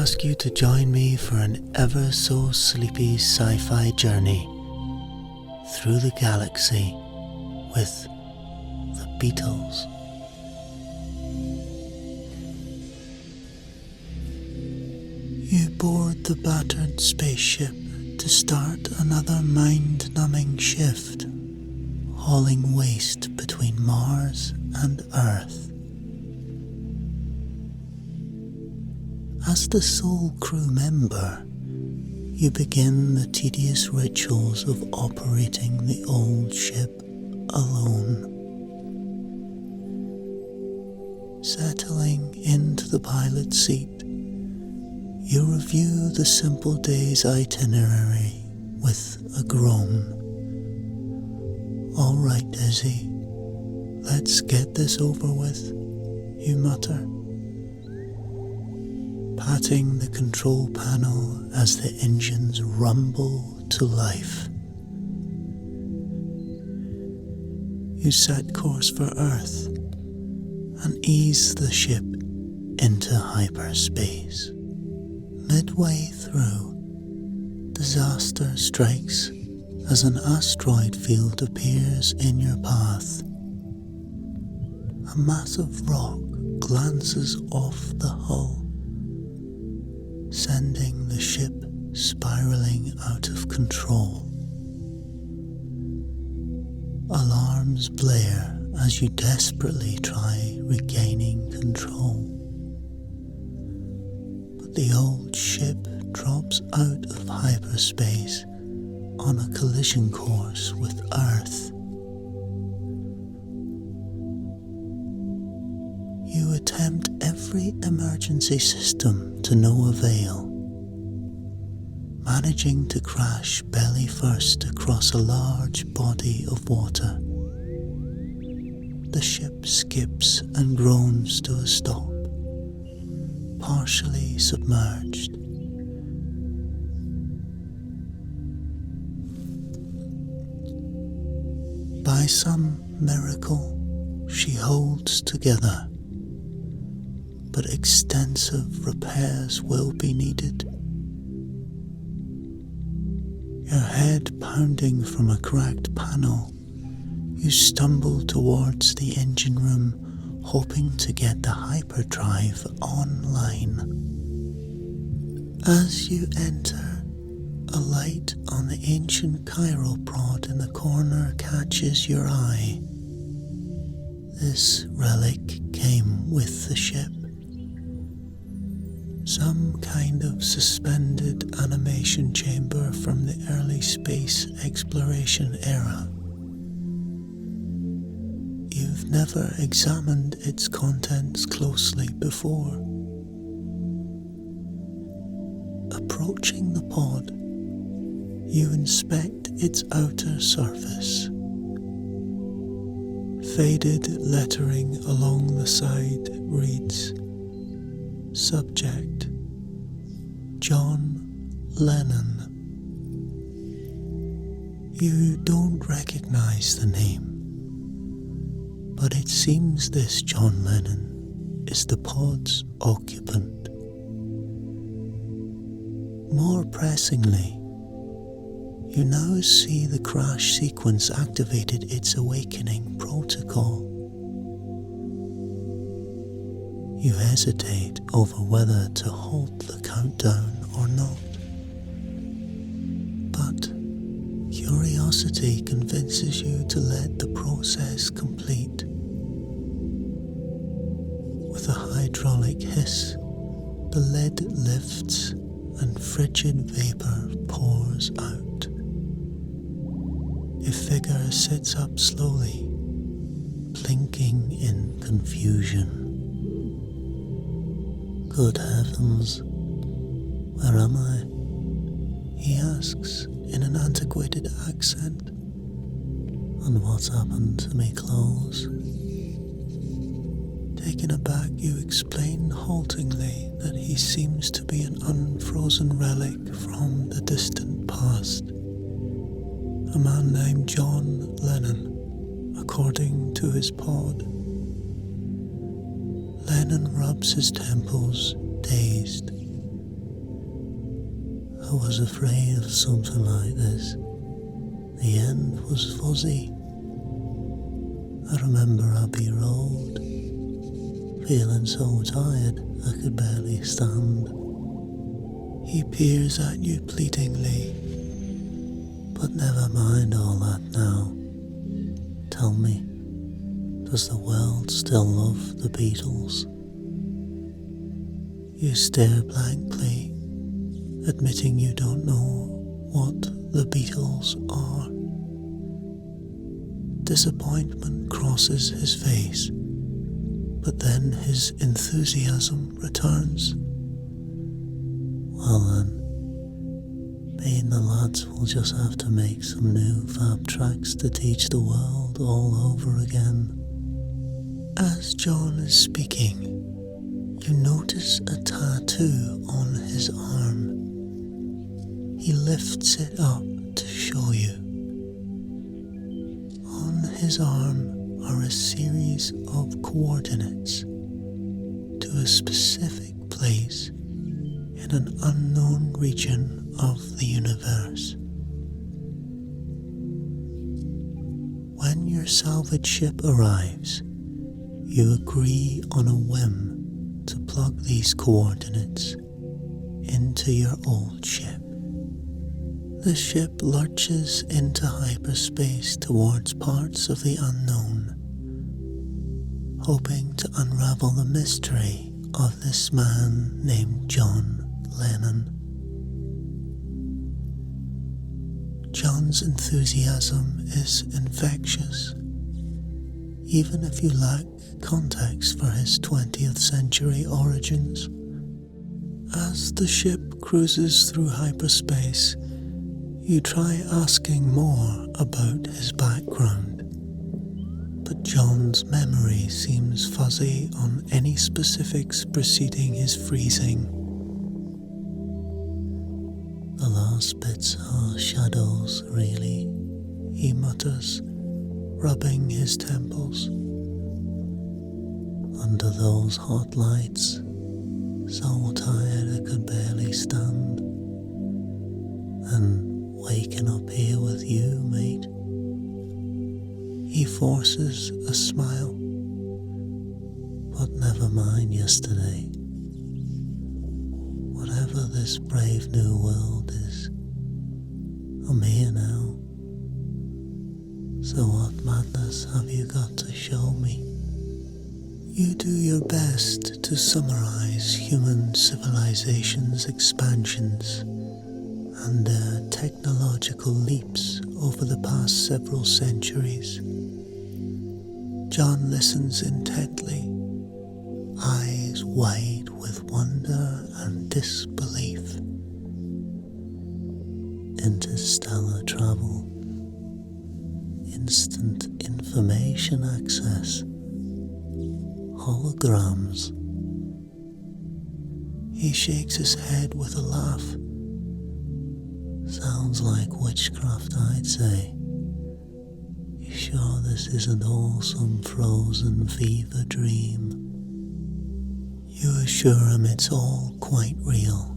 ask you to join me for an ever so sleepy sci-fi journey through the galaxy with the Beatles. You board the battered spaceship to start another mind-numbing shift, hauling waste between Mars and Earth. As the sole crew member, you begin the tedious rituals of operating the old ship alone. Settling into the pilot's seat, you review the simple day's itinerary with a groan. "All right, Izzy, let's get this over with," you mutter, patting the control panel as the engines rumble to life. You set course for Earth and ease the ship into hyperspace. Midway through, disaster strikes as an asteroid field appears in your path. A massive rock glances off the hull, sending the ship spiraling out of control. Alarms blare as you desperately try regaining control. But the old ship drops out of hyperspace on a collision course with Earth. You attempt every emergency system to no avail, managing to crash belly first across a large body of water. The ship skips and groans to a stop, partially submerged. By some miracle, she holds together, but extensive repairs will be needed. Your head pounding from a cracked panel, you stumble towards the engine room, hoping to get the hyperdrive online. As you enter, a light on the ancient gyro prod in the corner catches your eye. This relic came with the ship. Some kind of suspended animation chamber from the early space exploration era. You've never examined its contents closely before. Approaching the pod, you inspect its outer surface. Faded lettering along the side reads, "Subject, John Lennon." You don't recognize the name, but it seems this John Lennon is the pod's occupant. More pressingly, you now see the crash sequence activated its awakening protocol. You hesitate over whether to halt the countdown or not. But curiosity convinces you to let the process complete. With a hydraulic hiss, the lid lifts and frigid vapor pours out. A figure sits up slowly, blinking in confusion. "Good heavens, where am I?" he asks in an antiquated accent. "And what's happened to me clothes?" Taken aback, you explain haltingly that he seems to be an unfrozen relic from the distant past. A man named John Lennon, according to his pod. Lennon rubs his temples, dazed, I was afraid of something like this. The end was fuzzy. I remember Abbey Road, feeling so tired I could barely stand. He peers at you pleadingly, but never mind all that now. Tell me, does the world still love the Beatles? You stare blankly, admitting you don't know what the Beatles are. Disappointment crosses his face, but then his enthusiasm returns. Well then, me and the lads will just have to make some new fab tracks to teach the world all over again. As John is speaking, you notice a tattoo on his arm. He lifts it up to show you. On his arm are a series of coordinates to a specific place in an unknown region of the universe. When your salvage ship arrives, you agree on a whim to plug these coordinates into your old ship. The ship lurches into hyperspace towards parts of the unknown, hoping to unravel the mystery of this man named John Lennon. John's enthusiasm is infectious, even if you lack context for his 20th century origins. As the ship cruises through hyperspace, you try asking more about his background, but John's memory seems fuzzy on any specifics preceding his freezing. The last bits are shadows, really, he mutters, rubbing his temples. Under those hot lights, so tired I could barely stand. And waking up here with you, mate. He forces a smile, but never mind yesterday. Whatever this brave new world is, I'm here now. So what madness have you got to show me? You do your best to summarize human civilization's expansions and their technological leaps over the past several centuries. John listens intently, eyes wide with wonder and disbelief. Interstellar travel, instant information access, holograms. He shakes his head with a laugh. Sounds like witchcraft, I'd say. You sure this isn't all some frozen fever dream? You assure him it's all quite real,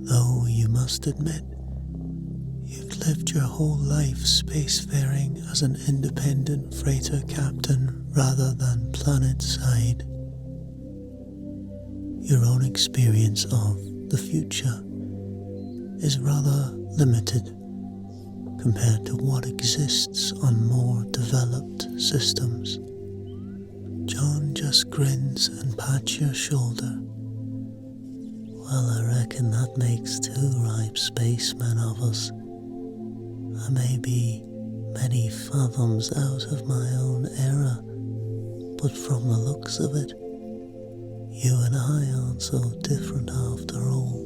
though you must admit you've lived your whole life spacefaring as an independent freighter captain rather than planet-side. Your own experience of the future is rather limited compared to what exists on more developed systems. John just grins and pats your shoulder. Well, I reckon that makes 2 ripe spacemen of us. I may be many fathoms out of my own era, but from the looks of it, you and I aren't so different after all.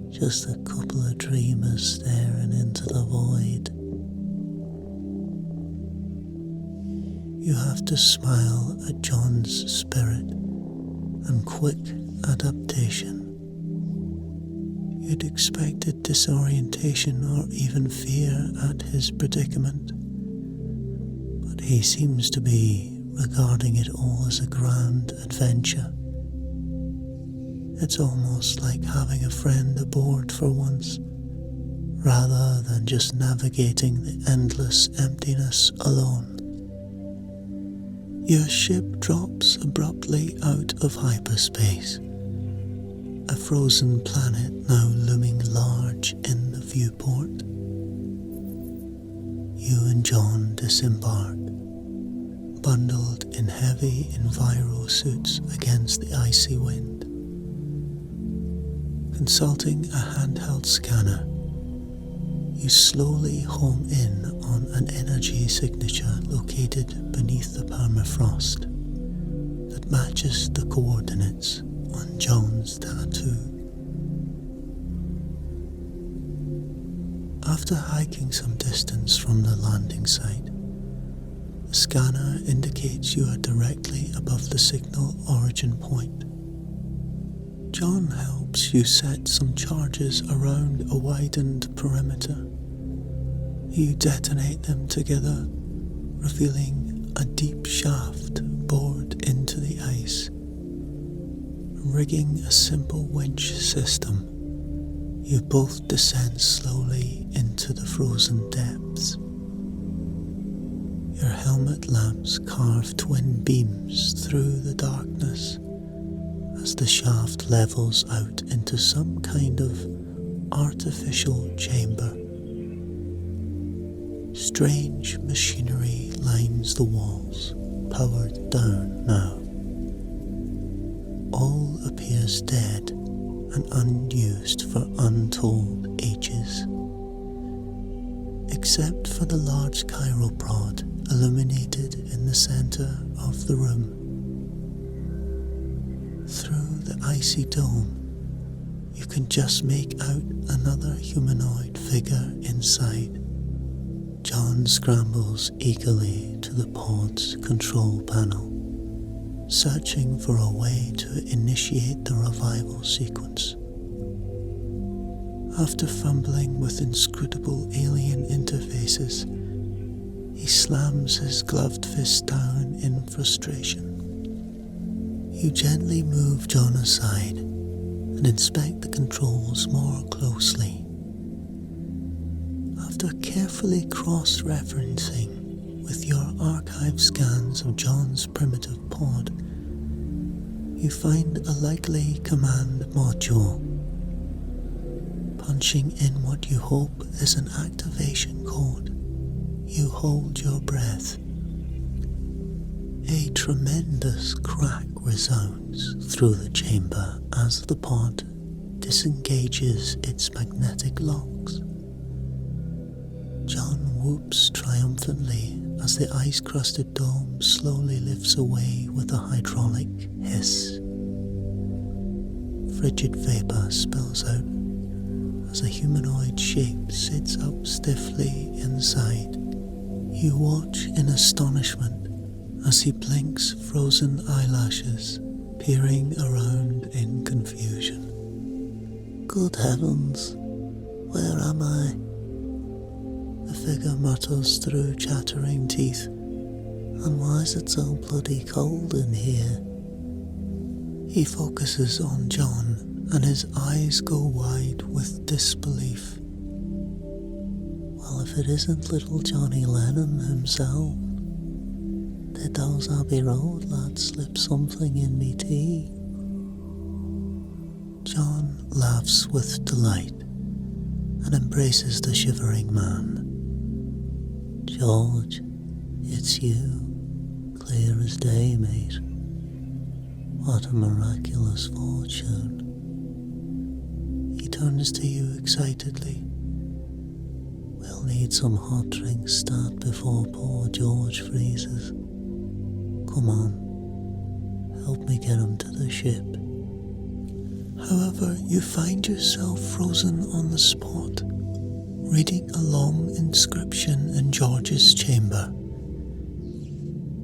Just a couple of dreamers staring into the void. You have to smile at John's spirit and quick adaptation. You'd expected disorientation or even fear at his predicament, but he seems to be regarding it all as a grand adventure. It's almost like having a friend aboard for once, rather than just navigating the endless emptiness alone. Your ship drops abruptly out of hyperspace, a frozen planet now looming large in the viewport. You and John disembark, bundled in heavy enviro suits against the icy wind. Consulting a handheld scanner, you slowly home in on an energy signature located beneath the permafrost that matches the coordinates on John's tattoo. After hiking some distance from the landing site, the scanner indicates you are directly above the signal origin point. John helps you set some charges around a widened perimeter. You detonate them together, revealing a deep shaft bored into the ice. Rigging a simple winch system, you both descend slowly into the frozen depths. Your helmet lamps carve twin beams through the darkness as the shaft levels out into some kind of artificial chamber. Strange machinery lines the walls, powered down now. All appears dead and unused for untold ages, except for the large chiropod illuminated in the center of the room. Through the icy dome, you can just make out another humanoid figure inside. John scrambles eagerly to the pod's control panel, searching for a way to initiate the revival sequence. After fumbling with inscrutable alien interfaces, he slams his gloved fist down in frustration. You gently move John aside and inspect the controls more closely. After carefully cross-referencing with your archive scans of John's primitive pod, you find a likely command module. Punching in what you hope is an activation code, you hold your breath. A tremendous crack resounds through the chamber as the pod disengages its magnetic locks. John whoops triumphantly as the ice-crusted dome slowly lifts away with a hydraulic hiss. Frigid vapor spills out as a humanoid shape sits up stiffly inside. You watch in astonishment as he blinks frozen eyelashes, peering around in confusion. Good heavens, where am I? The figure mutters through chattering teeth. And why is it so bloody cold in here? He focuses on John, and his eyes go wide with disbelief. Well, if it isn't little Johnny Lennon himself, did those Abbey Road lads slip something in me tea? John laughs with delight and embraces the shivering man. George, it's you, clear as day, mate. What a miraculous fortune. He turns to you excitedly. We'll need some hot drinks start before poor George freezes. Come on, help me get him to the ship. However, you find yourself frozen on the spot, reading a long inscription in George's chamber.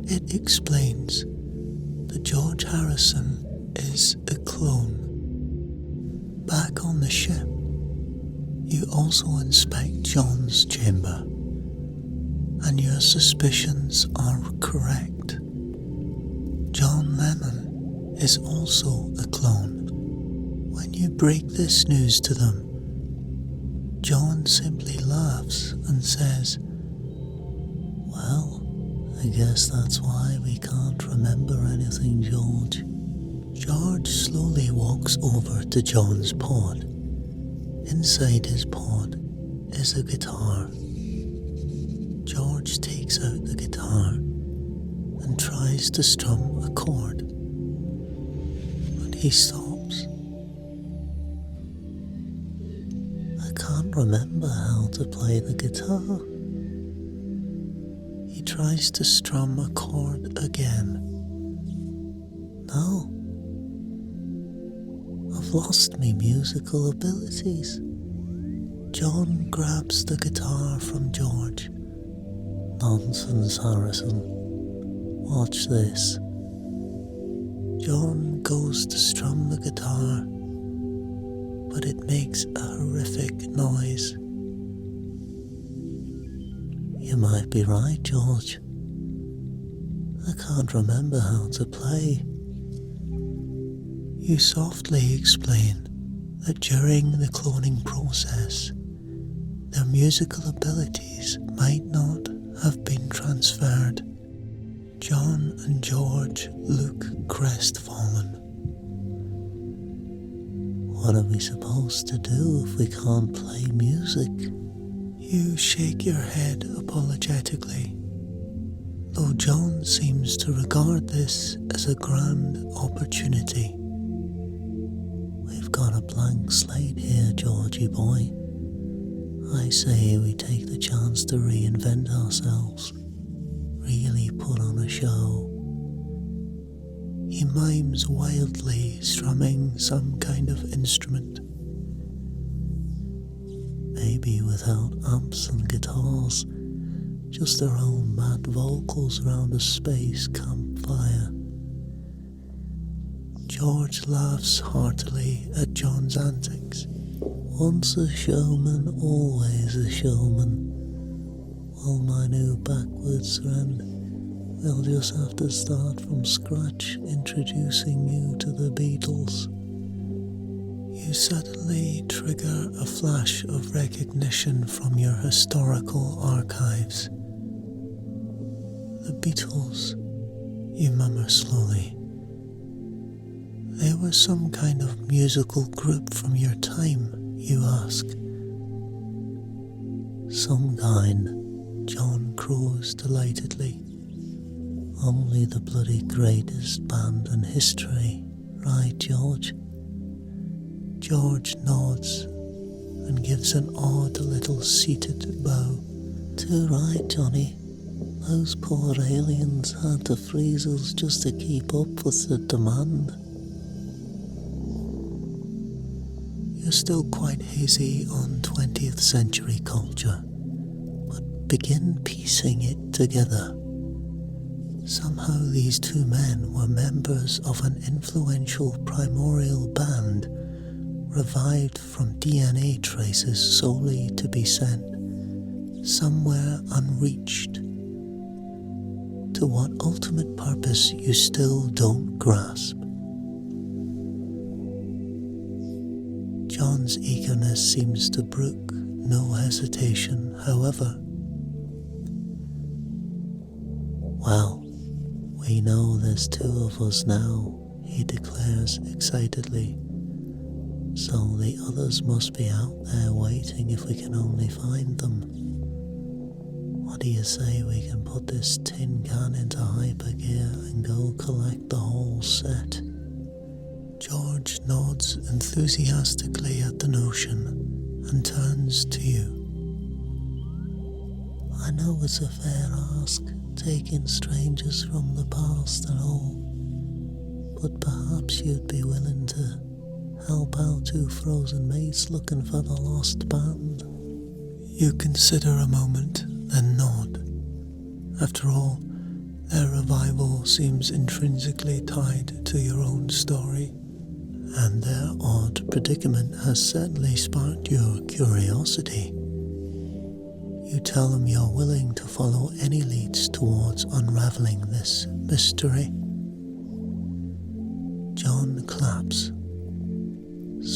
It explains that George Harrison is a clone. Back on the ship, you also inspect John's chamber, and your suspicions are correct. John Lennon is also a clone, break this news to them, John simply laughs and says, "Well, I guess that's why we can't remember anything, George." George slowly walks over to John's pod. Inside his pod is a guitar. George takes out the guitar and tries to strum a chord, but he stops. "I can't remember how to play the guitar." He tries to strum a chord again. "No, I've lost me musical abilities." John grabs the guitar from George. "Nonsense, Harrison. Watch this." John goes to strum the guitar, but it makes a horrific noise. "You might be right, George. I can't remember how to play." You softly explain that during the cloning process, their musical abilities might not have been transferred. John and George look crestfallen. "What are we supposed to do if we can't play music?" You shake your head apologetically, though John seems to regard this as a grand opportunity. "We've got a blank slate here, Georgie boy. I say we take the chance to reinvent ourselves, really put on a show." He mimes wildly, strumming some kind of instrument. Maybe without amps and guitars, just their own mad vocals around a space campfire. George laughs heartily at John's antics. "Once a showman, always a showman. Well, my new backwards friend, we'll just have to start from scratch introducing you to the Beatles." You suddenly trigger a flash of recognition from your historical archives. "The Beatles," you murmur slowly. "They were some kind of musical group from your time," you ask. "Some kind," John crows delightedly. "Only the bloody greatest band in history, right, George?" George nods and gives an odd little seated bow. "Too right, Johnny. Those poor aliens had to freeze us just to keep up with the demand." You're still quite hazy on 20th century culture, but begin piecing it together. Somehow these two men were members of an influential primordial band revived from DNA traces solely to be sent somewhere unreached to what ultimate purpose you still don't grasp. John's eagerness seems to brook no hesitation, however. "Well, we know there's two of us now," he declares excitedly. "So the others must be out there waiting if we can only find them. What do you say we can put this tin can into hypergear and go collect the whole set?" George nods enthusiastically at the notion and turns to you. "I know it's a fair ask, taking strangers from the past and all, but perhaps you'd be willing to help out two frozen mates looking for the lost band." You consider a moment, then nod. After all, their revival seems intrinsically tied to your own story, and their odd predicament has certainly sparked your curiosity. You tell them you're willing to follow any leads towards unraveling this mystery. John claps,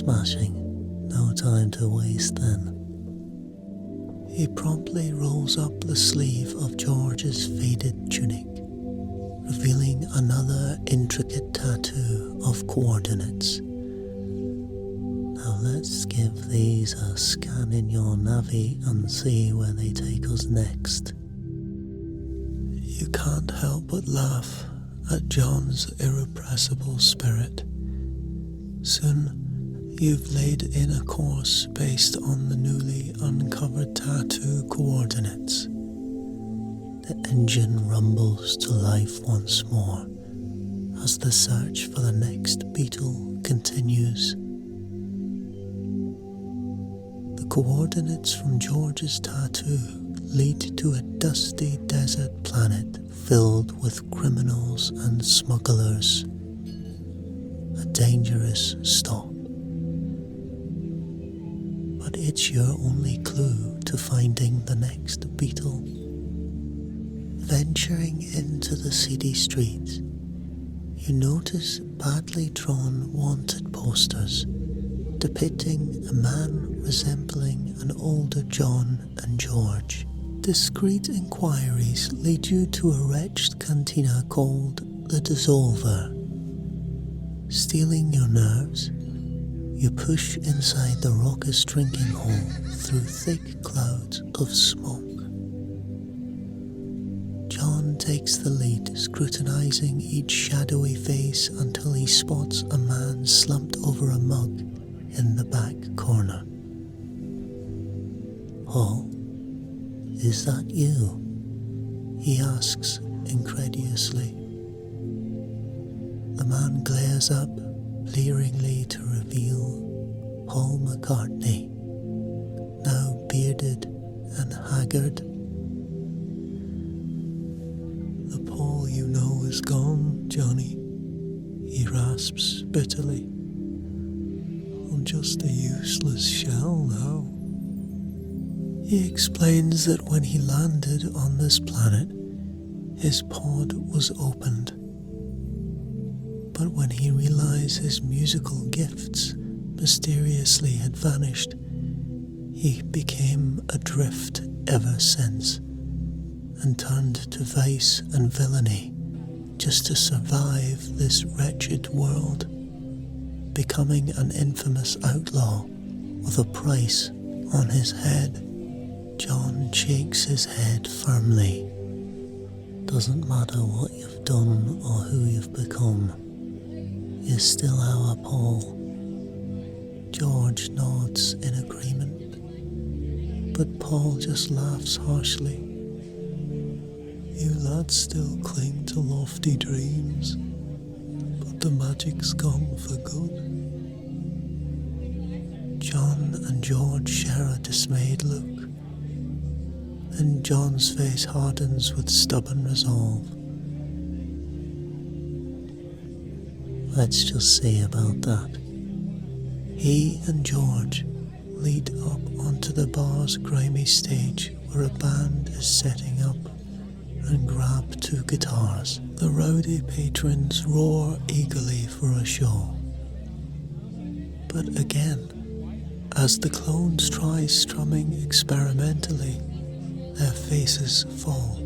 Smashing. No time to waste then. He promptly rolls up the sleeve of George's faded tunic, revealing another intricate tattoo of coordinates. Now let's give these a scan in your navi and see where they take us next. You can't help but laugh at John's irrepressible spirit. Soon, you've laid in a course based on the newly uncovered tattoo coordinates. The engine rumbles to life once more as the search for the next Beatle continues. The coordinates from George's tattoo lead to a dusty desert planet filled with criminals and smugglers. A dangerous stop. But it's your only clue to finding the next Beatle. Venturing into the city streets, you notice badly drawn wanted posters depicting a man resembling an older John and George. Discreet inquiries lead you to a wretched cantina called the Dissolver. Stealing your nerves, you push inside the raucous drinking hall through thick clouds of smoke. John takes the lead, scrutinizing each shadowy face until he spots a man slumped over a mug in the back corner. Paul, is that you? He asks incredulously. The man glares up, leeringly to reveal Paul McCartney, now bearded and haggard. The Paul you know is gone, Johnny, he rasps bitterly. I'm just a useless shell now. He explains that when he landed on this planet, his pod was opened. But when he realized his musical gifts mysteriously had vanished, he became adrift ever since, and turned to vice and villainy just to survive this wretched world, becoming an infamous outlaw with a price on his head. John shakes his head firmly. Doesn't matter what you've done or who you've become, you're still our Paul. George nods in agreement, but Paul just laughs harshly. You lads still cling to lofty dreams, but the magic's gone for good. John and George share a dismayed look, and John's face hardens with stubborn resolve. Let's just see about that. He and George lead up onto the bar's grimy stage where a band is setting up and grab two guitars. The rowdy patrons roar eagerly for a show. But again, as the clones try strumming experimentally, their faces fall.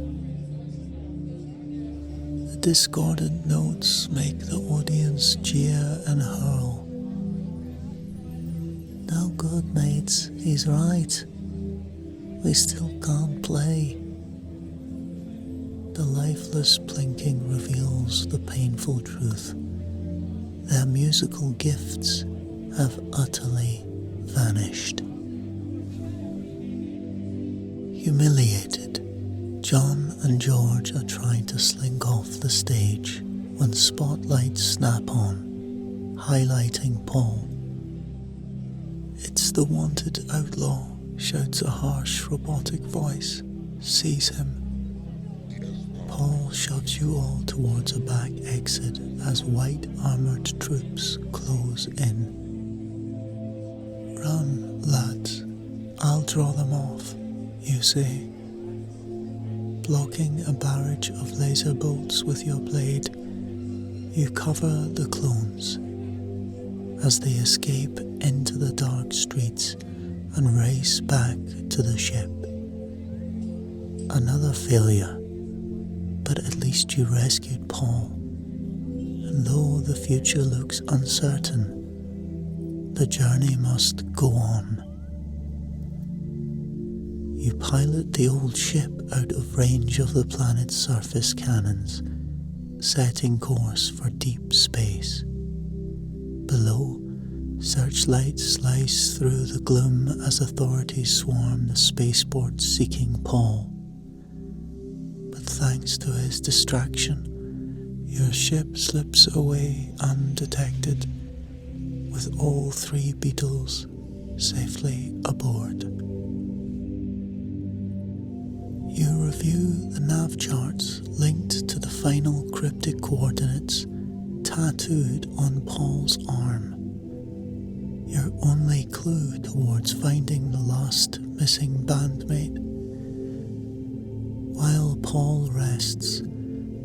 The discordant notes make the audience jeer and hurl. No good, mates, he's right. We still can't play. The lifeless plinking reveals the painful truth. Their musical gifts have utterly vanished. Humiliated, John and George are trying to slink off the stage when spotlights snap on, highlighting Paul. It's the wanted outlaw, shouts a harsh robotic voice. Seize him. Paul shoves you all towards a back exit as white armoured troops close in. Run, lads. I'll draw them off, you say. Blocking a barrage of laser bolts with your blade, you cover the clones. As they escape into the dark streets and race back to the ship. Another failure, but at least you rescued Paul. And though the future looks uncertain, the journey must go on. You pilot the old ship out of range of the planet's surface cannons, setting course for deep space. Below, searchlights slice through the gloom as authorities swarm the spaceport seeking Paul. But thanks to his distraction, your ship slips away undetected, with all 3 Beatles safely aboard. You review the nav charts linked to the final cryptic coordinates tattooed on Paul's arm, your only clue towards finding the last missing bandmate. While Paul rests,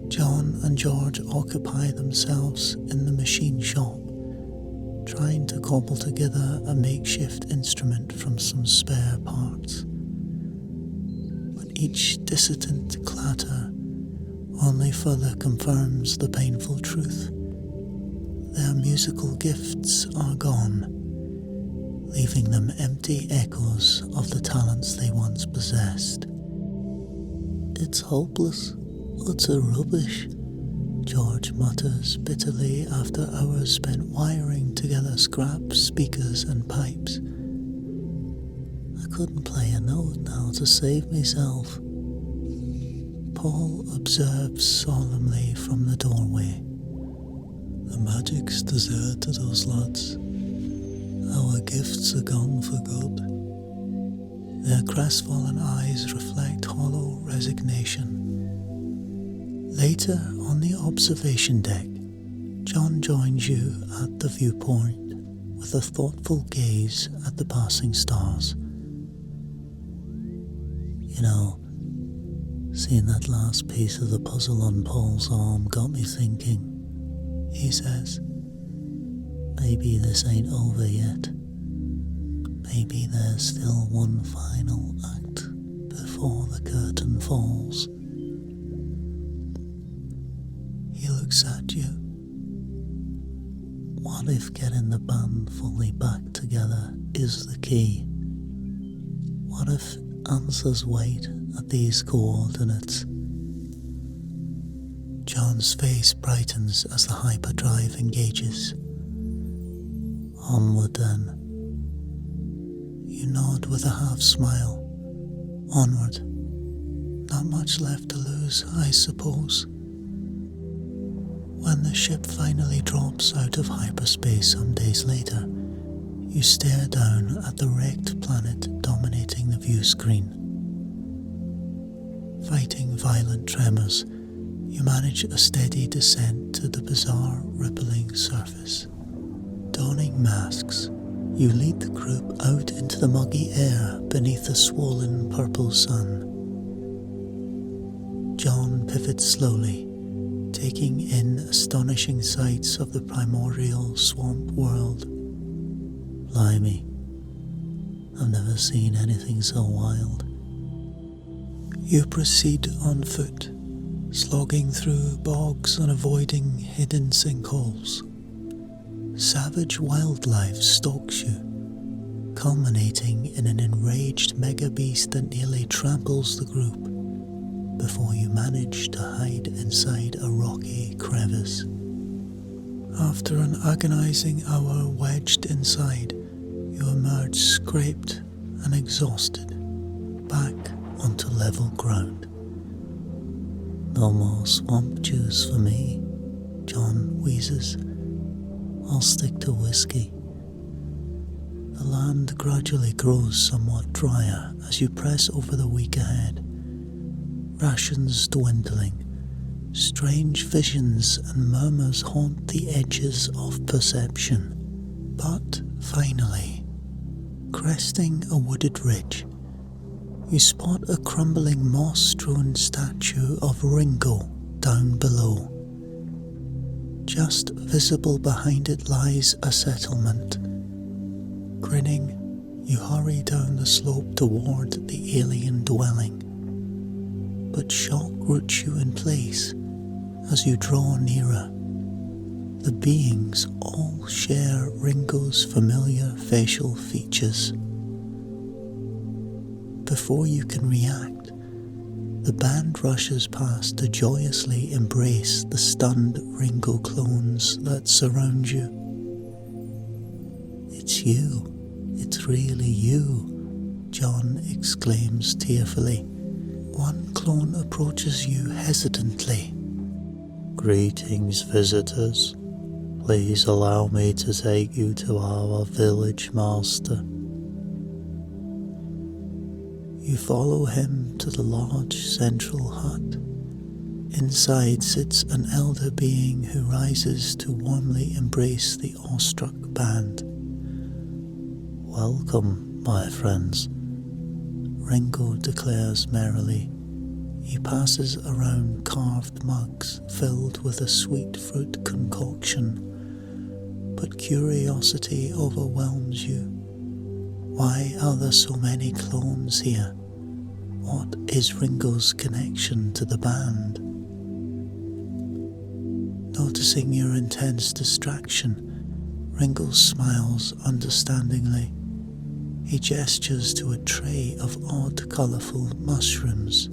John and George occupy themselves in the machine shop, trying to cobble together a makeshift instrument from some spare parts. But each dissident clatter only further confirms the painful truth. Their musical gifts are gone, leaving them empty echoes of the talents they once possessed. "It's hopeless, utter rubbish," George mutters bitterly after hours spent wiring together scrap speakers and pipes. "I couldn't play a note now to save myself." Paul observes solemnly from the doorway. "The magic's deserted us, lads. Our gifts are gone for good." Their crestfallen eyes reflect hollow resignation. Later, on the observation deck, John joins you at the viewpoint with a thoughtful gaze at the passing stars. "You know, seeing that last piece of the puzzle on Paul's arm got me thinking," he says. "Maybe this ain't over yet. Maybe there's still one final act before the curtain falls." He looks at you. What if getting the band fully back together is the key? What if answers wait at these coordinates? John's face brightens as the hyperdrive engages. "Onward then." You nod with a half smile. Onward. Not much left to lose, I suppose. When the ship finally drops out of hyperspace some days later, you stare down at the wrecked planet dominating the view screen. Fighting violent tremors, you manage a steady descent to the bizarre, rippling surface. Donning masks, you lead the group out into the muggy air beneath the swollen purple sun. John pivots slowly, taking in astonishing sights of the primordial swamp world. Blimey, I've never seen anything so wild. You proceed on foot, slogging through bogs and avoiding hidden sinkholes. Savage wildlife stalks you, culminating in an enraged megabeast that nearly tramples the group before you manage to hide inside a rocky crevice. After an agonizing hour wedged inside, you emerge scraped and exhausted, back onto level ground. "No more swamp juice for me," John wheezes. "I'll stick to whiskey." The land gradually grows somewhat drier as you press over the week ahead. Rations dwindling, strange visions and murmurs haunt the edges of perception. But finally, cresting a wooded ridge, you spot a crumbling moss-strewn statue of Ringo down below. Just visible behind it lies a settlement, Grinning, you hurry down the slope toward the alien dwelling, but shock roots you in place as you draw nearer. The beings all share Ringo's familiar facial features. Before you can react, the band rushes past to joyously embrace the stunned Ringo clones that surround you. "It's you. It's really you," John exclaims tearfully. One clone approaches you hesitantly. "Greetings, visitors. Please allow me to take you to our village master." You follow him to the large central hut. Inside sits an elder being who rises to warmly embrace the awestruck band. "Welcome, my friends," Ringo declares merrily. He passes around carved mugs filled with a sweet fruit concoction, but curiosity overwhelms you. Why are there so many clones here? What is Ringo's connection to the band? Noticing your intense distraction, Ringo smiles understandingly. He gestures to a tray of odd, colourful mushrooms.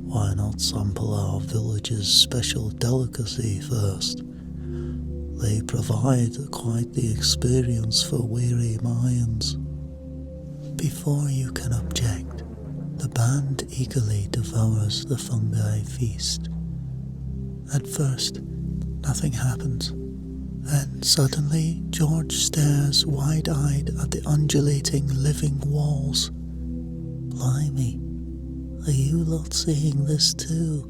"Why not sample our village's special delicacy first? They provide quite the experience for weary minds." Before you can object, the band eagerly devours the fungi feast. At first, nothing happens. Then suddenly, George stares wide-eyed at the undulating living walls. "Blimey, are you lot seeing this too?"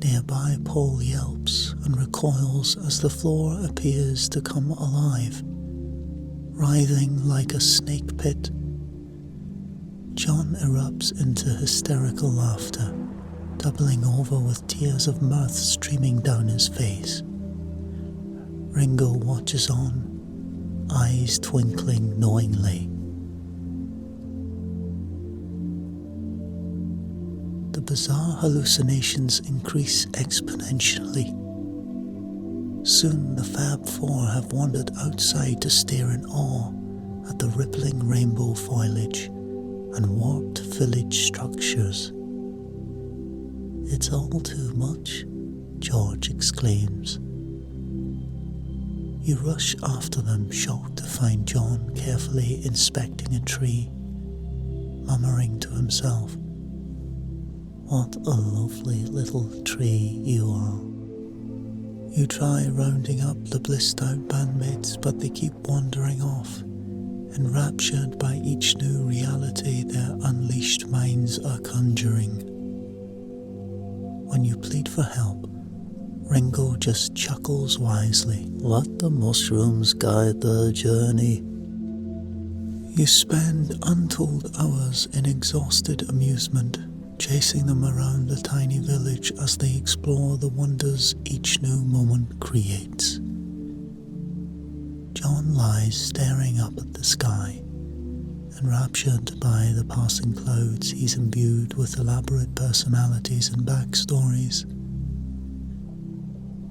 Nearby, Paul yelps and recoils as the floor appears to come alive, writhing like a snake pit. John erupts into hysterical laughter, doubling over with tears of mirth streaming down his face. Ringo watches on, eyes twinkling knowingly. The bizarre hallucinations increase exponentially. Soon the Fab Four have wandered outside to stare in awe at the rippling rainbow foliage and warped village structures. "It's all too much," George exclaims. You rush after them, shocked to find John carefully inspecting a tree, murmuring to himself, "What a lovely little tree you are." You try rounding up the blissed-out bandmates, but they keep wandering off, enraptured by each new reality their unleashed minds are conjuring. When you plead for help, Ringo just chuckles wisely. "Let the mushrooms guide their journey." You spend untold hours in exhausted amusement, chasing them around the tiny village as they explore the wonders each new moment creates. John lies staring up at the sky, enraptured by the passing clouds he's imbued with elaborate personalities and backstories.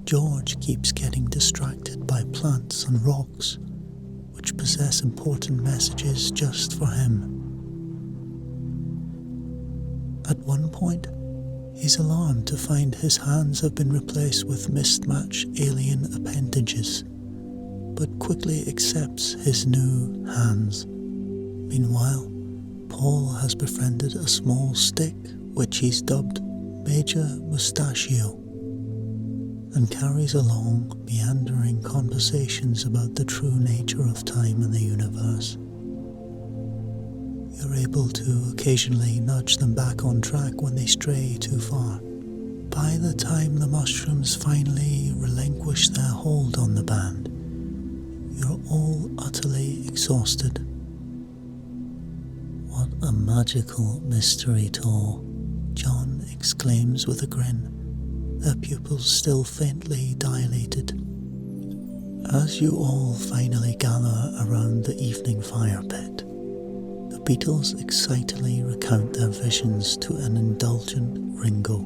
George keeps getting distracted by plants and rocks, which possess important messages just for him. At one point, he's alarmed to find his hands have been replaced with mismatched alien appendages, but quickly accepts his new hands. Meanwhile, Paul has befriended a small stick, which he's dubbed Major Mustachio, and carries along meandering conversations about the true nature of time and the universe. You're able to occasionally nudge them back on track when they stray too far. By the time the mushrooms finally relinquish their hold on the band, you're all utterly exhausted. "What a magical mystery tour," John exclaims with a grin, their pupils still faintly dilated. As you all finally gather around the evening fire pit, the Beatles excitedly recount their visions to an indulgent Ringo.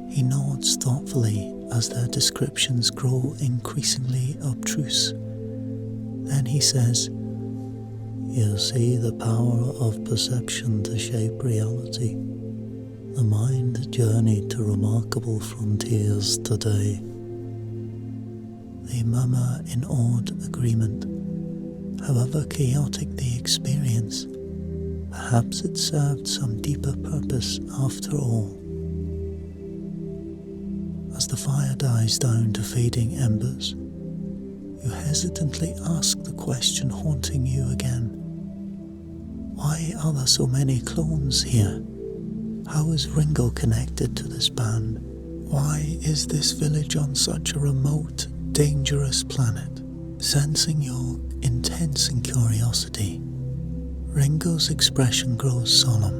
He nods thoughtfully as their descriptions grow increasingly obtruse. Then he says, "You see the power of perception to shape reality. The mind journeyed to remarkable frontiers today." They murmur in awed agreement. However chaotic the experience, perhaps it served some deeper purpose after all. As the fire dies down to fading embers, you hesitantly ask the question haunting you again. Why are there so many clones here? How is Ringo connected to this band? Why is this village on such a remote, dangerous planet? Sensing your intense curiosity, Ringo's expression grows solemn.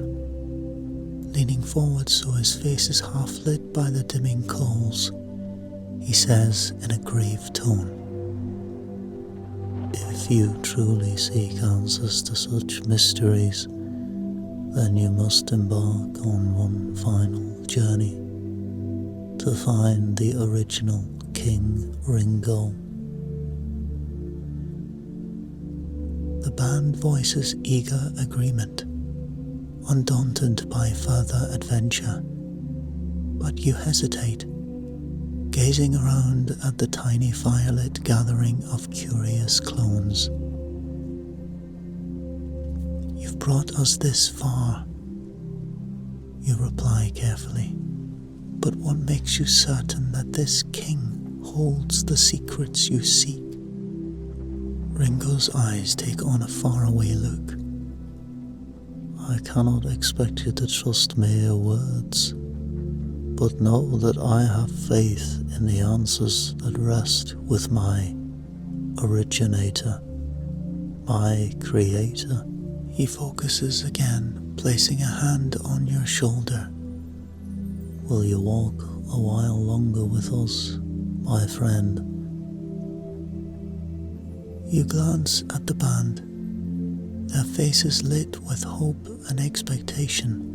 Leaning forward so his face is half lit by the dimming coals, he says in a grave tone, "If you truly seek answers to such mysteries, then you must embark on one final journey to find the original King Ringo." The band voices eager agreement, undaunted by further adventure, but you hesitate, gazing around at the tiny firelit gathering of curious clones. "You've brought us this far," you reply carefully, "but what makes you certain that this king holds the secrets you seek?" Ringo's eyes take on a faraway look. "I cannot expect you to trust mere words, but know that I have faith in the answers that rest with my originator, my creator." He focuses again, placing a hand on your shoulder. "Will you walk a while longer with us, my friend?" You glance at the band, their faces lit with hope and expectation,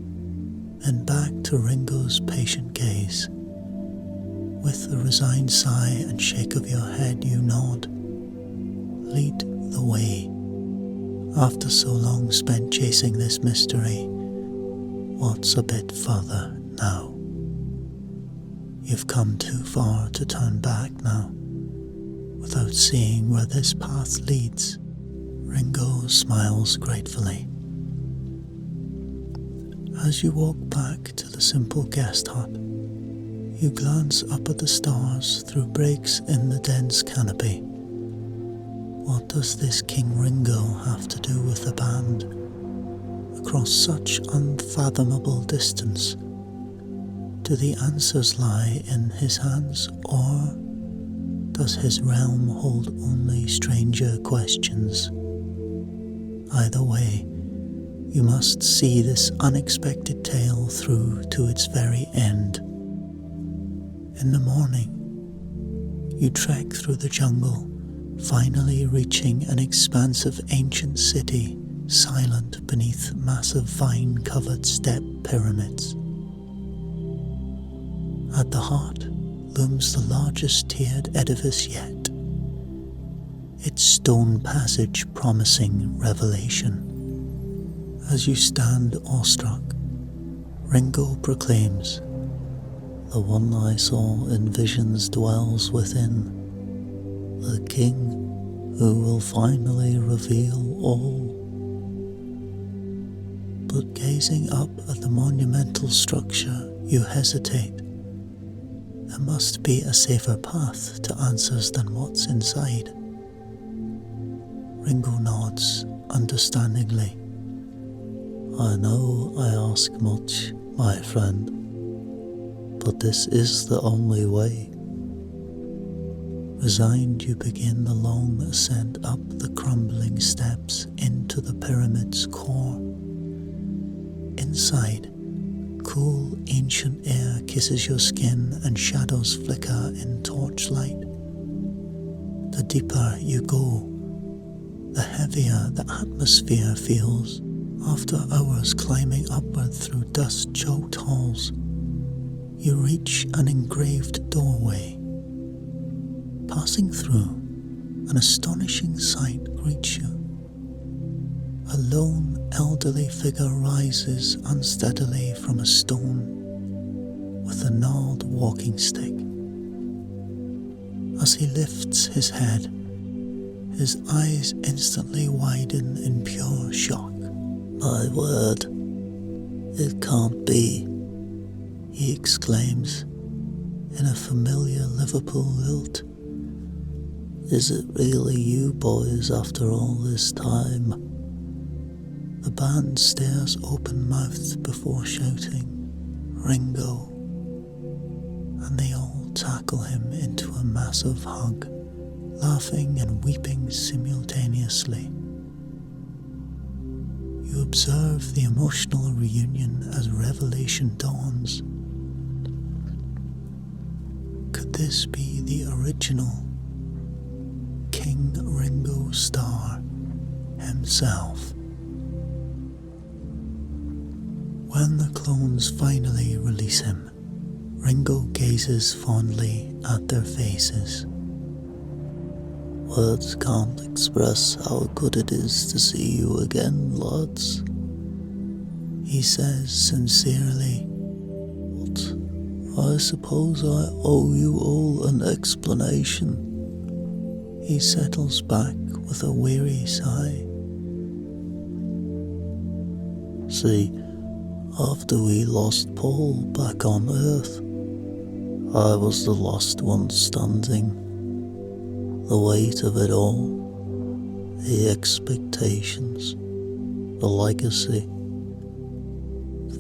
then back to Ringo's patient gaze. With a resigned sigh and shake of your head, you nod. Lead the way. After so long spent chasing this mystery, what's a bit further now? You've come too far to turn back now. Without seeing where this path leads, Ringo smiles gratefully. As you walk back to the simple guest hut, you glance up at the stars through breaks in the dense canopy. What does this King Ringo have to do with the band? Across such unfathomable distance, do the answers lie in his hands, or does his realm hold only stranger questions? Either way, you must see this unexpected tale through to its very end. In the morning, you trek through the jungle, finally reaching an expansive ancient city, silent beneath massive vine-covered step pyramids. At the heart looms the largest tiered edifice yet, its stone passage promising revelation. As you stand awestruck, Ringo proclaims, "The one I saw in visions dwells within, the king who will finally reveal all." But gazing up at the monumental structure, you hesitate. There must be a safer path to answers than what's inside. Ringo nods understandingly. "I know I ask much, my friend, but this is the only way." Resigned, you begin the long ascent up the crumbling steps into the pyramid's core. Inside, cool ancient air kisses your skin and shadows flicker in torchlight. The deeper you go, the heavier the atmosphere feels. After hours climbing upward through dust-choked halls, you reach an engraved doorway. Passing through, an astonishing sight greets you. A lone elderly figure rises unsteadily from a stone with a gnarled walking stick. As he lifts his head, his eyes instantly widen in pure shock. "My word, it can't be," he exclaims in a familiar Liverpool lilt. "Is it really you boys after all this time?" The band stares open-mouthed before shouting, "Ringo," and they all tackle him into a massive hug, laughing and weeping simultaneously. You observe the emotional reunion as revelation dawns. Could this be the original King Ringo Starr himself? When the clones finally release him, Ringo gazes fondly at their faces. "Words can't express how good it is to see you again, lads," he says sincerely. "But I suppose I owe you all an explanation." He settles back with a weary sigh. "See, after we lost Paul back on Earth, I was the last one standing. The weight of it all, the expectations, the legacy,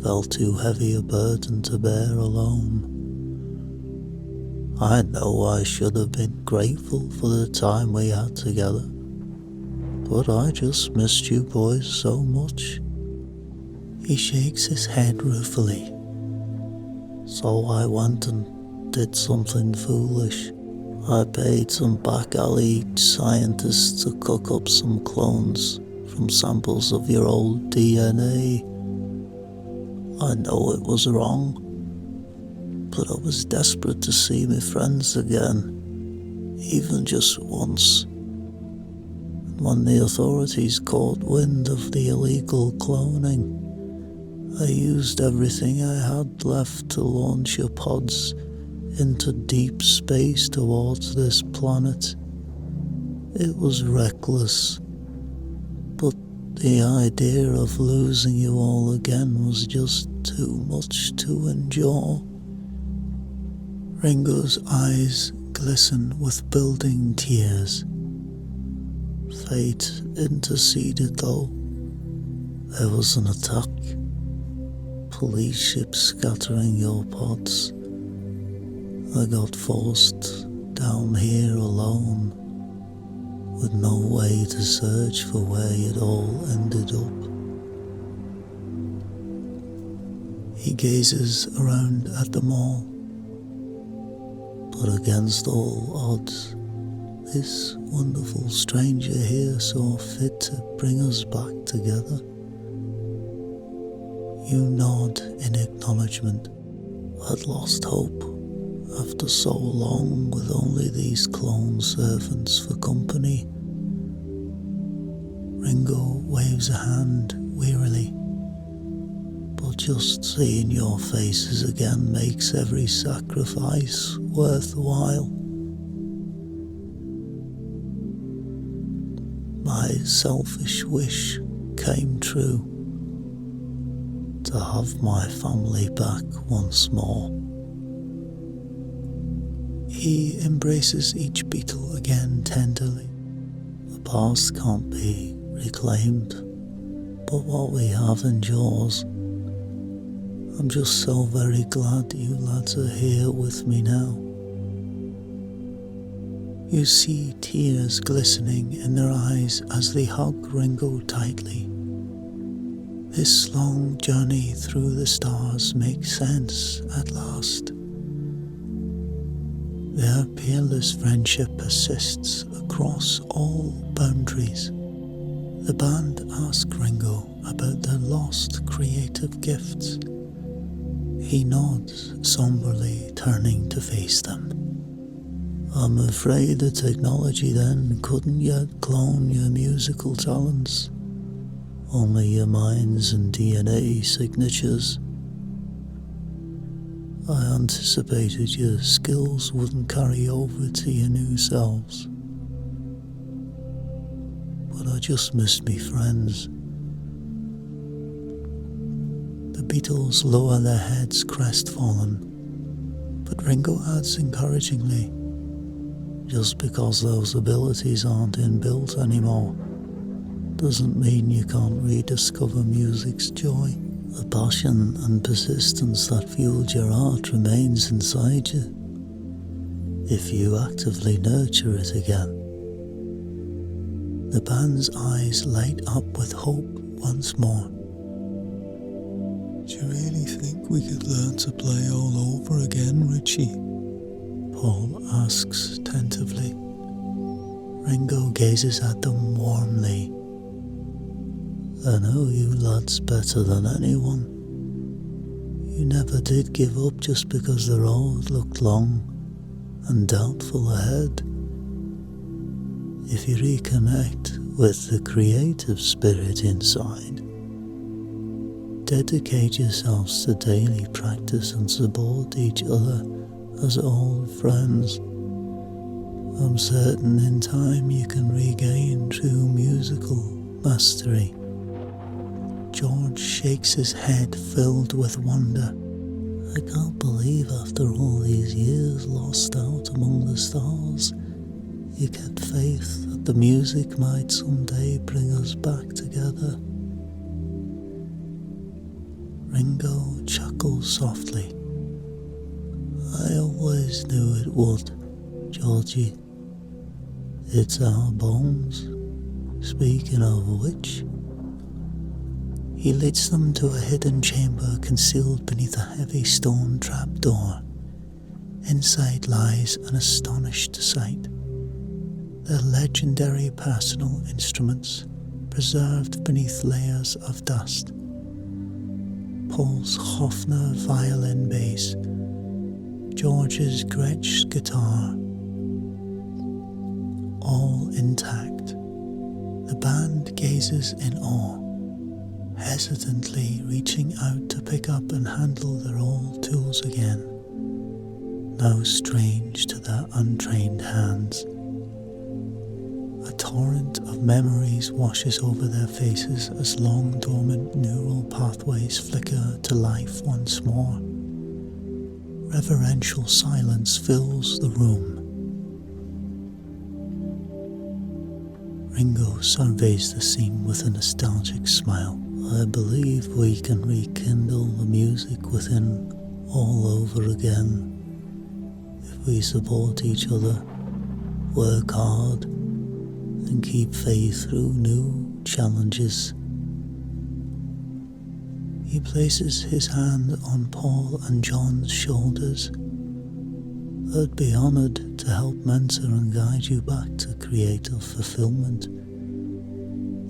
felt too heavy a burden to bear alone. I know I should have been grateful for the time we had together, but I just missed you boys so much." He shakes his head ruefully. "So I went and did something foolish. I paid some back alley scientists to cook up some clones from samples of your old DNA. I know it was wrong, but I was desperate to see my friends again, even just once. And when the authorities caught wind of the illegal cloning, I used everything I had left to launch your pods into deep space towards this planet. It was reckless, but the idea of losing you all again was just too much to endure." Ringo's eyes glisten with building tears. "Fate interceded though. There was an attack. Police ships scattering your pods. I got forced down here alone, with no way to search for where it all ended up." He gazes around at them all. "But against all odds, this wonderful stranger here saw fit to bring us back together." You nod in acknowledgement. "I'd lost hope after so long with only these clone servants for company." Ringo waves a hand wearily. "But just seeing your faces again makes every sacrifice worthwhile. My selfish wish came true, to have my family back once more." He embraces each Beatle again tenderly. "The past can't be reclaimed, but what we have endures. I'm just so very glad you lads are here with me now." You see tears glistening in their eyes as they hug Ringo tightly. This long journey through the stars makes sense at last. Their peerless friendship persists across across all boundaries. The band ask Ringo about their lost creative gifts. He nods somberly, turning to face them. I'm afraid the technology then couldn't yet clone your musical talents, only your minds and DNA signatures. I anticipated your skills wouldn't carry over to your new selves, but I just missed me friends. The Beatles lower their heads crestfallen, but Ringo adds encouragingly, just because those abilities aren't inbuilt anymore doesn't mean you can't rediscover music's joy. The passion and persistence that fueled your art remains inside you, if you actively nurture it again. The band's eyes light up with hope once more. Do you really think we could learn to play all over again, Richie? Paul asks tentatively. Ringo gazes at them warmly. I know you lads better than anyone. You never did give up just because the road looked long and doubtful ahead. If you reconnect with the creative spirit inside, dedicate yourselves to daily practice and support each other as old friends, I'm certain in time you can regain true musical mastery. George shakes his head, filled with wonder. I can't believe after all these years lost out among the stars, you kept faith that the music might someday bring us back together. Ringo chuckles softly. I always knew it would, Georgie. It's our bones. Speaking of which, he leads them to a hidden chamber concealed beneath a heavy stone trapdoor. Inside lies an astonished sight. Their legendary personal instruments, preserved beneath layers of dust. Paul's Hofner violin bass, George's Gretsch guitar, all intact. The band gazes in awe, hesitantly reaching out to pick up and handle their old tools again, now strange to their untrained hands. A torrent of memories washes over their faces as long dormant neural pathways flicker to life once more. Reverential silence fills the room. Ringo surveys the scene with a nostalgic smile. I believe we can rekindle the music within all over again if we support each other, work hard, and keep faith through new challenges. He places his hand on Paul and John's shoulders. I'd be honoured to help mentor and guide you back to creative fulfillment,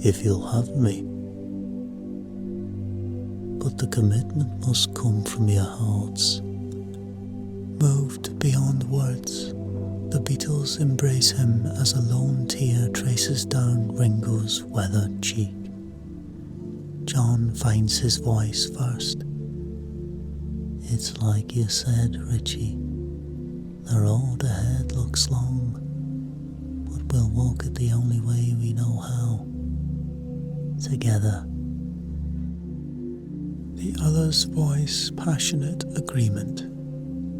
if you'll have me. But the commitment must come from your hearts. Moved beyond words, the Beatles embrace him as a lone tear traces down Ringo's weathered cheek. John finds his voice first. It's like you said, Richie. The road ahead looks long, but we'll walk it the only way we know how. Together. The other's voice passionate agreement,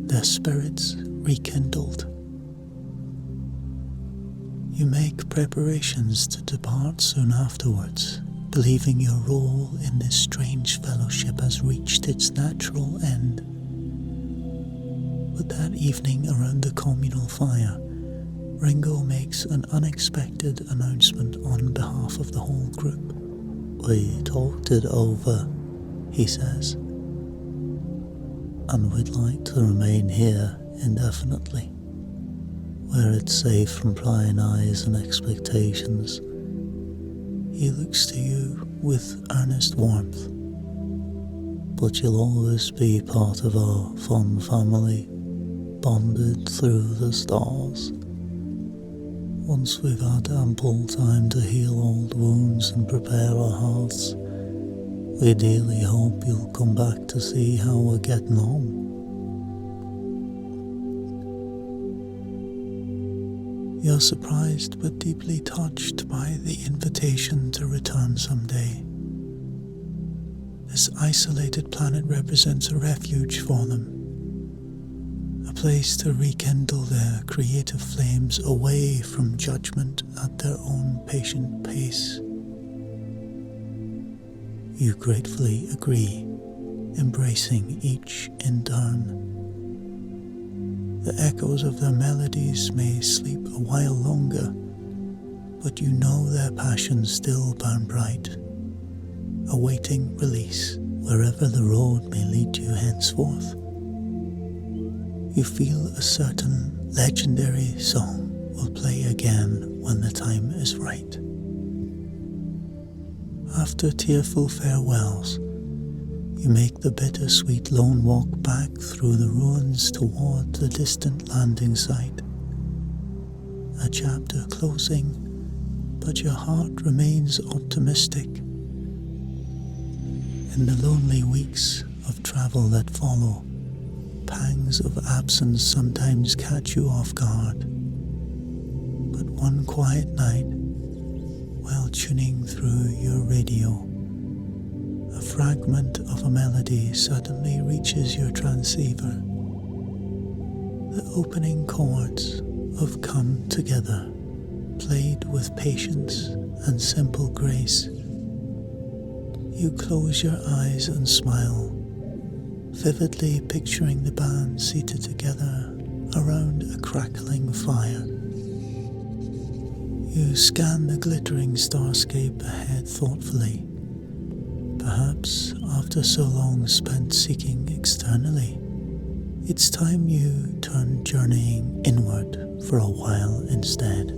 their spirits rekindled. You make preparations to depart soon afterwards, believing your role in this strange fellowship has reached its natural end. But that evening around the communal fire, Ringo makes an unexpected announcement on behalf of the whole group. We talked it over, he says, and we'd like to remain here indefinitely. where it's safe from prying eyes and expectations. He looks to you with earnest warmth, but you'll always be part of our fun family, bonded through the stars. Once we've had ample time to heal old wounds and prepare our hearts, we dearly hope you'll come back to see how we're getting on. You're surprised but deeply touched by the invitation to return someday. This isolated planet represents a refuge for them, a place to rekindle their creative flames away from judgment at their own patient pace. You gratefully agree, embracing each in turn. The echoes of their melodies may sleep a while longer, but you know their passions still burn bright, awaiting release wherever the road may lead you henceforth. You feel a certain legendary song will play again when the time is right. After tearful farewells, you make the bittersweet lone walk back through the ruins toward the distant landing site. A chapter closing, but your heart remains optimistic. In the lonely weeks of travel that follow, pangs of absence sometimes catch you off guard. But one quiet night, while tuning through your radio, a fragment of a melody suddenly reaches your transceiver. The opening chords of Come Together, played with patience and simple grace. You close your eyes and smile, vividly picturing the band seated together around a crackling fire. You scan the glittering starscape ahead thoughtfully. Perhaps after so long spent seeking externally, it's time you turn journeying inward for a while instead.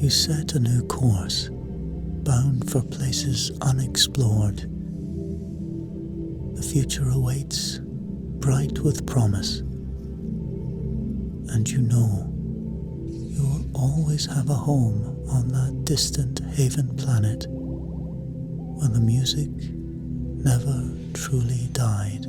You set a new course, bound for places unexplored. The future awaits, bright with promise, and you know you will always have a home on that distant haven planet where the music never truly died.